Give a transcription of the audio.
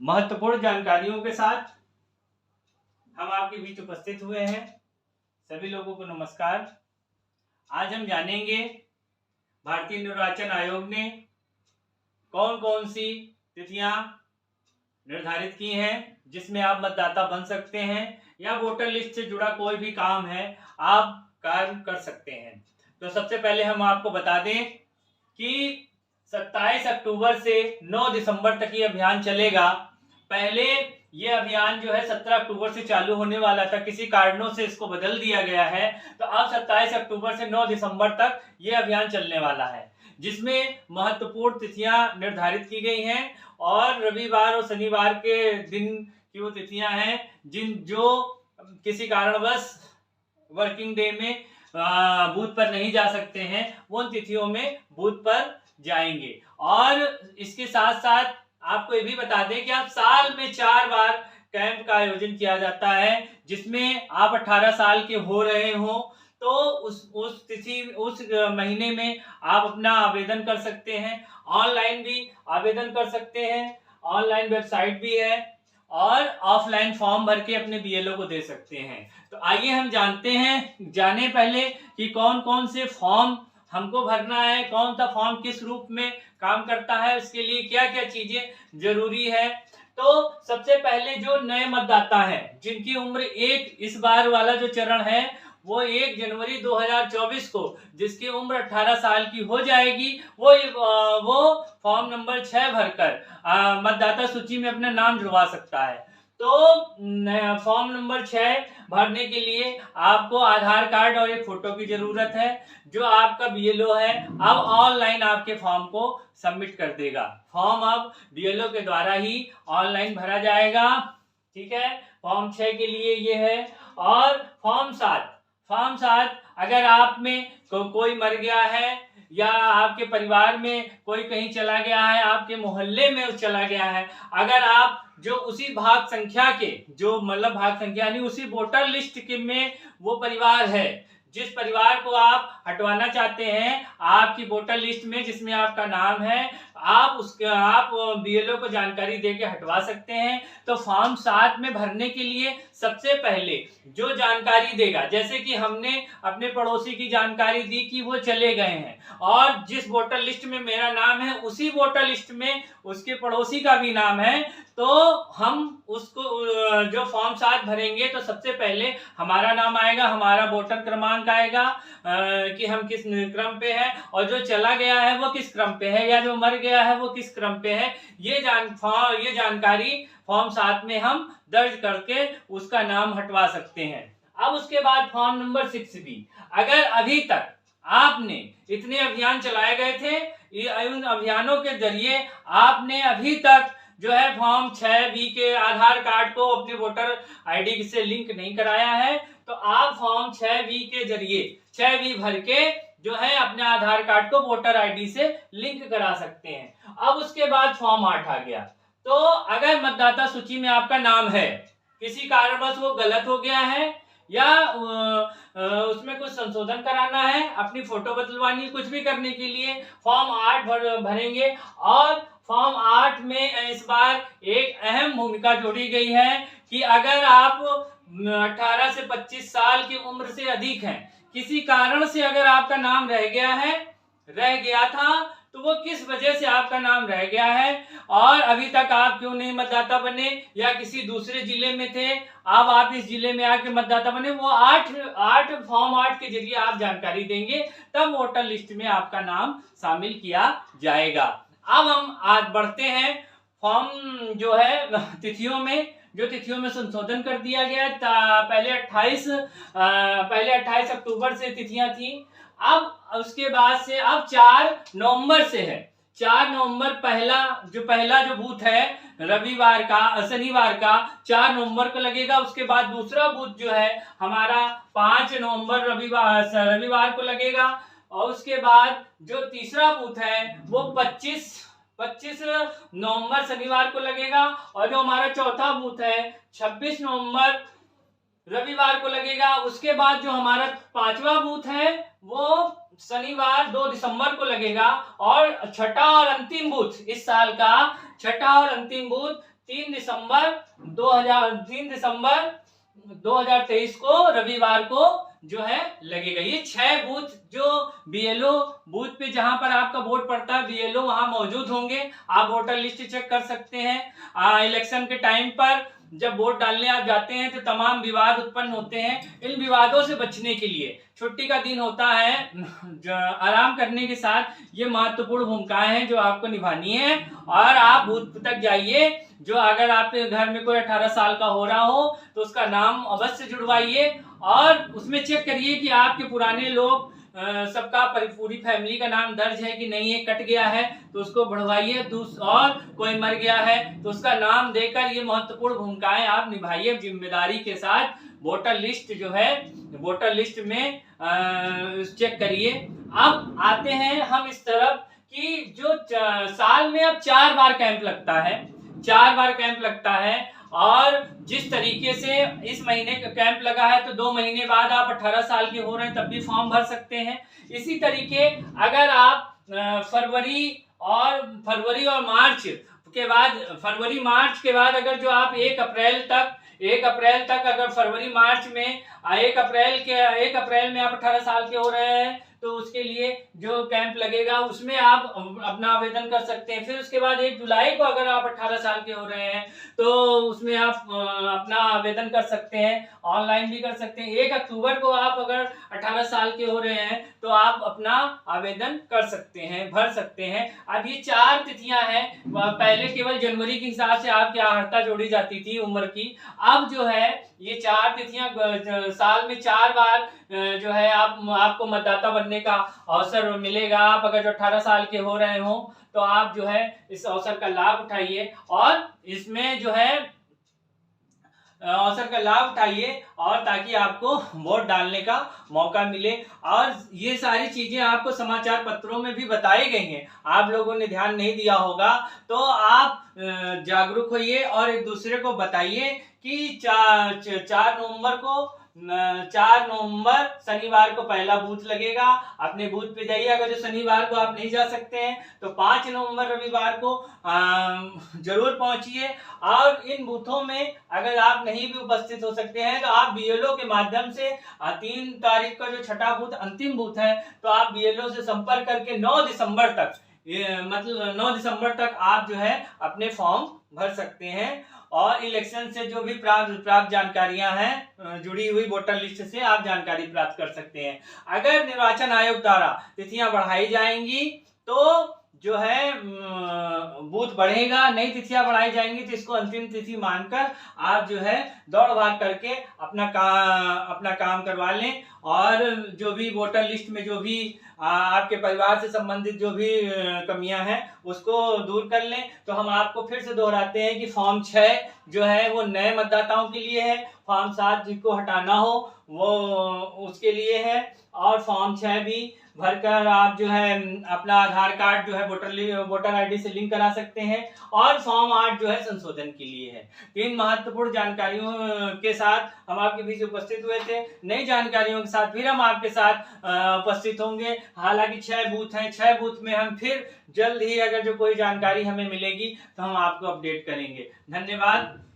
महत्वपूर्ण जानकारियों के साथ हम आपके बीच उपस्थित हुए हैं। सभी लोगों को नमस्कार। आज हम जानेंगे भारतीय निर्वाचन आयोग ने कौन कौन सी तिथियां निर्धारित की हैं जिसमें आप मतदाता बन सकते हैं या वोटर लिस्ट से जुड़ा कोई भी काम है आप कार्य कर सकते हैं। तो सबसे पहले हम आपको बता दें कि 27 अक्टूबर से 9 दिसंबर तक ये अभियान चलेगा। पहले ये अभियान जो है 17 अक्टूबर से चालू होने वाला था, किसी कारणों से इसको बदल दिया गया है। तो अब 27 अक्टूबर से 9 दिसंबर तक ये अभियान चलने वाला है, जिसमें महत्वपूर्ण तिथियां निर्धारित की गई हैं और रविवार और शनिवार के दिन की वो तिथियां हैं जो किसी कारणवश वर्किंग डे में बूथ पर नहीं जा सकते हैं, वो उन तिथियों में बूथ पर जाएंगे। और इसके साथ साथ आपको ये भी बता दें कि आप साल में 4 बार कैंप का आयोजन किया जाता है, जिसमें आप 18 साल के हो रहे हो तो उस तिथि उस महीने में आप अपना आवेदन कर सकते हैं। ऑनलाइन भी आवेदन कर सकते हैं, ऑनलाइन वेबसाइट भी है और ऑफलाइन फॉर्म भर के अपने बीएलओ को दे सकते हैं। तो आइए हम जाने पहले कि कौन कौन से फॉर्म हमको भरना है, कौन सा फॉर्म किस रूप में काम करता है, उसके लिए क्या क्या चीजें जरूरी है। तो सबसे पहले जो नए मतदाता हैं जिनकी उम्र इस बार वाला जो चरण है वो 1 जनवरी 2024 को जिसकी उम्र 18 साल की हो जाएगी, वो फॉर्म नंबर 6 भरकर मतदाता सूची में अपना नाम जुड़वा सकता है। तो फॉर्म नंबर 6 भरने के लिए आपको आधार कार्ड और एक फोटो की जरूरत है। जो आपका बीएलओ है अब ऑनलाइन आपके फॉर्म को सबमिट कर देगा। फॉर्म अब बीएलओ के द्वारा ही ऑनलाइन भरा जाएगा। ठीक है, फॉर्म 6 के लिए ये है। और फॉर्म 7 अगर आप में कोई मर गया है या आपके परिवार में कोई कहीं चला गया है, आपके मोहल्ले में चला गया है, अगर आप जो उसी भाग संख्या के यानी उसी वोटर लिस्ट के में वो परिवार है जिस परिवार को आप हटवाना चाहते हैं आपकी वोटर लिस्ट में जिसमें आपका नाम है, आप बीएलओ को जानकारी देके हटवा सकते हैं। तो फॉर्म 7 में भरने के लिए सबसे पहले जो जानकारी देगा, जैसे कि हमने अपने पड़ोसी की जानकारी दी कि वो चले गए हैं और जिस वोटर लिस्ट में मेरा नाम है उसी वोटर लिस्ट में उसके पड़ोसी का भी नाम है, तो हम उसको जो फॉर्म 7 भरेंगे तो सबसे पहले हमारा नाम आएगा, हमारा वोटर क्रमांक आएगा कि हम किस क्रम पे हैं और जो चला गया है वो किस क्रम पे है या जो मर गया है वो किस क्रम पे है। ये जानकारी फॉर्म 7 में हम दर्ज करके उसका नाम हटवा सकते हैं। अब उसके बाद फॉर्म नंबर 6B, अगर अभी तक आपने इतने अभियान चलाए गए थे, उन अभियानों के जरिए आपने अभी तक जो है फॉर्म 6B के आधार कार्ड को अपने वोटर आईडी से लिंक नहीं कराया है, तो आप फॉर्म 6B के जरिए 6B भर के जो है अपने आधार कार्ड को वोटर आईडी से लिंक करा सकते हैं। अब उसके बाद फॉर्म 8 आ गया। तो अगर मतदाता सूची में आपका नाम है, किसी कारणवश वो गलत हो गया है या उसमें कुछ संशोधन कराना है, अपनी फोटो बदलवानी, कुछ भी करने के लिए फॉर्म 8 भरेंगे। और फॉर्म 8 में इस बार एक अहम भूमिका जोड़ी गई है कि अगर आप 18 से 25 साल की उम्र से अधिक हैं, किसी कारण से अगर आपका नाम रह गया था तो वो किस वजह से आपका नाम रह गया है और अभी तक आप क्यों नहीं मतदाता बने या किसी दूसरे जिले में थे अब आप इस जिले में आके मतदाता बने, वो फॉर्म 8 के जरिए आप जानकारी देंगे, तब वोटर लिस्ट में आपका नाम शामिल किया जाएगा। अब हम आज बढ़ते हैं फॉर्म जो है तिथियों में संशोधन कर दिया गया। पहले 28 अक्टूबर से तिथियां थी, अब उसके बाद से अब 4 नवंबर से है। 4 नवंबर पहला जो बूथ है शनिवार का 4 नवंबर को लगेगा। उसके बाद दूसरा बूथ जो है हमारा 5 नवंबर रविवार को लगेगा और उसके बाद जो तीसरा बूथ है वो 25 नवंबर शनिवार को लगेगा और जो हमारा चौथा बूथ है 26 नवंबर रविवार को लगेगा। उसके बाद जो हमारा 5वां बूथ है वो शनिवार 2 दिसंबर को लगेगा और छठा और अंतिम बूथ इस साल का 6ठा और अंतिम बूथ 3 दिसंबर 2023 को रविवार को जो है लगेगा। ये 6 बूथ जो बीएलओ बूथ पे जहां पर आपका वोट पड़ता है बीएलओ वहां मौजूद होंगे। आप वोटर लिस्ट चेक कर सकते हैं। इलेक्शन के टाइम पर जब वोट डालने आप जाते हैं तो तमाम विवाद उत्पन्न होते हैं। इन विवादों से बचने के लिए छुट्टी का दिन होता है, आराम करने के साथ ये महत्वपूर्ण भूमिकाएं हैं जो आपको निभानी है। और आप बूथ तक जाइए। जो अगर आपके घर में कोई 18 साल का हो रहा हो तो उसका नाम अवश्य जुड़वाइए और उसमें चेक करिए कि आपके पुराने लोग सबका पूरी फैमिली का नाम दर्ज है कि नहीं है। कट गया है तो उसको बढ़वाइए। और कोई मर गया है तो उसका नाम देकर ये महत्वपूर्ण भूमिकाएं आप निभाइए जिम्मेदारी के साथ। वोटर लिस्ट जो है वोटर लिस्ट में चेक करिए। अब आते हैं हम इस तरफ कि जो साल में अब 4 बार कैंप लगता है, 4 बार कैंप लगता है। और जिस तरीके से इस महीने का कैंप लगा है तो 2 महीने बाद आप 18 साल के हो रहे हैं तब भी फॉर्म भर सकते हैं। इसी तरीके अगर आप फरवरी और मार्च के बाद अगर जो आप 1 अप्रैल तक अगर फरवरी मार्च में 1 अप्रैल में आप 18 साल के हो रहे हैं तो उसके लिए जो कैंप लगेगा उसमें आप अपना आवेदन कर सकते हैं। फिर उसके बाद 1 जुलाई को अगर आप 18 साल के हो रहे हैं तो उसमें आप अपना आवेदन कर सकते हैं, ऑनलाइन भी कर सकते हैं। 1 अक्टूबर को आप अगर 18 साल के हो रहे हैं तो आप अपना आवेदन कर सकते हैं, भर सकते हैं। अब ये 4 तिथियां हैं। पहले केवल जनवरी के हिसाब से आपकी अर्हता जोड़ी जाती थी उम्र की। अब जो है ये 4 तिथियां साल में 4 बार जो है आपको मतदाता बनने का अवसर मिलेगा। आप अगर जो 18 साल के हो रहे हो तो आप जो है इस अवसर का लाभ उठाइए और इसमें जो है अवसर का लाभ उठाइए और ताकि आपको वोट डालने का मौका मिले। और ये सारी चीजें आपको समाचार पत्रों में भी बताई गई हैं, आप लोगों ने ध्यान नहीं दिया होगा तो आप जागरूक होइए और एक दूसरे को बताइए कि 4 नवंबर शनिवार को पहला बूथ लगेगा। अपने बूथ पे जाइए। अगर जो शनिवार को आप नहीं जा सकते हैं तो 5 नवंबर रविवार को जरूर पहुंचिए। और इन बूथों में अगर आप नहीं भी उपस्थित हो सकते हैं तो आप बीएलओ के माध्यम से 3 तारीख का जो 6ठा बूथ अंतिम बूथ है तो आप बीएलओ से संपर्क करके 9 दिसंबर तक आप जो है अपने फॉर्म भर सकते हैं। और इलेक्शन से जो भी प्राप्त जानकारियां हैं जुड़ी हुई वोटर लिस्ट से आप जानकारी प्राप्त कर सकते हैं। अगर निर्वाचन आयोग द्वारा तिथियां बढ़ाई जाएंगी तो जो है बूथ बढ़ेगा, नई तिथियां बढ़ाई जाएंगी तो इसको अंतिम तिथि मानकर आप जो है दौड़ भाग करके अपना काम करवा लें। और जो भी वोटर लिस्ट में जो भी आपके परिवार से संबंधित जो भी कमियां हैं उसको दूर कर लें। तो हम आपको फिर से दोहराते हैं कि फॉर्म 6 जो है वो नए मतदाताओं के लिए है, फॉर्म 7 जिनको हटाना हो वो उसके लिए है। और फॉर्म 6 भी भरकर आप जो है अपना आधार कार्ड जो है वोटर आईडी से लिंक करा सकते हैं। और फॉर्म 8 जो है संशोधन के लिए है। 3 महत्वपूर्ण जानकारियों के साथ हम आपके बीच उपस्थित हुए थे। नई जानकारियों के साथ फिर हम आपके साथ उपस्थित होंगे। हालांकि 6 बूथ हैं, 6 बूथ में हम फिर जल्द ही अगर जो कोई जानकारी हमें मिलेगी तो हम आपको अपडेट करेंगे। धन्यवाद।